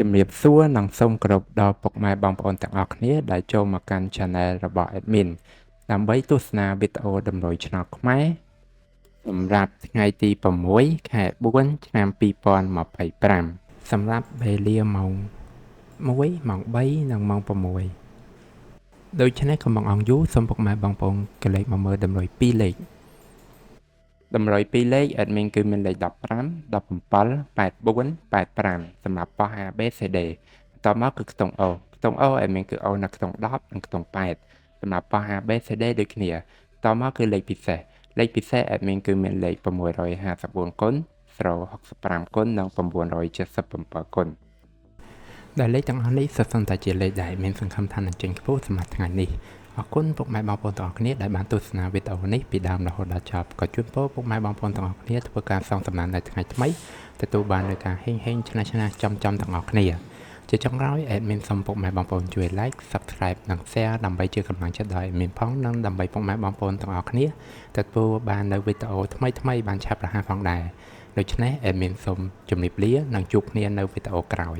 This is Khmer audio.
ជំរាបសួរនិងសូមគោរពដល់ពុកម៉ែបងប្អូនទាំងអស់គ្នាដែលចូលមកកាន់ Channel របស់ Admin ដើម្បីទស្សនាវីដេអូតម្រុយឆ្នោតខ្មែរសម្រាប់ថ្ងៃទី6ខែ4ឆ្នាំ2025សម្រាប់វេលាម៉ោង1ម៉ោង3និងម៉ោង6ដូច្នេះកុំបង្អង់យូរសូមពុកម៉ែបងប្អូនកលេចមកមើលតម្រុយ2លេខតម្រុយ2លេខ Admin គឺមានលេខ15 17 84 85សម្រាប់ប៉ោះ ABCD បន្តមកគឺខ្ទង់ O ខ្ទង់ O Admin គឺ O នៅខ្ទង់10និងខ្ទង់8សម្រាប់ប៉ោះ ABCD ដូចគ្នាបន្តមកគឺលេខពិសេសAdmin គឺមានលេខ654គុណ065គុណនិង977គុណដែលលេខទាំងអស់នេះសុទ្ធសឹងតែជាលេខដែលមានសង្ឃឹមថានឹងចេញខ្ពស់សម្រាប់ថ្ងៃនេះអរគុណពុកម៉ែបងប្អូនទាំងអស់គ្នាដែលបានទស្សនាវីដេអូនេះពីដើមរហូតដល់ចប់ក៏ជូនពរពុកម៉ែបងប្អូនទាំងអស់គ្នាធ្វើការសងសំណាននៅថ្ងៃថ្មីទទួលបាននូវការហេងឆ្នះចំទាំងអស់គ្នាជាចុងក្រោយ Admin សូមពុកម៉ែបងប្អូនជួយ Like Subscribe និង Share ដើម្បីជាកម្លាំងចិត្តដល់ Admin ផងនិងដើម្បីពុកម៉ែបងប្អូនទាំងអស់គ្នាទទួលបាននូវវីដេអូថ្មីបានឆាប់រហ័សផងដែរដូច្នេះ Admin សូមជម្រាបលានិងជួបគ្នានៅវីដេអូក្រោយ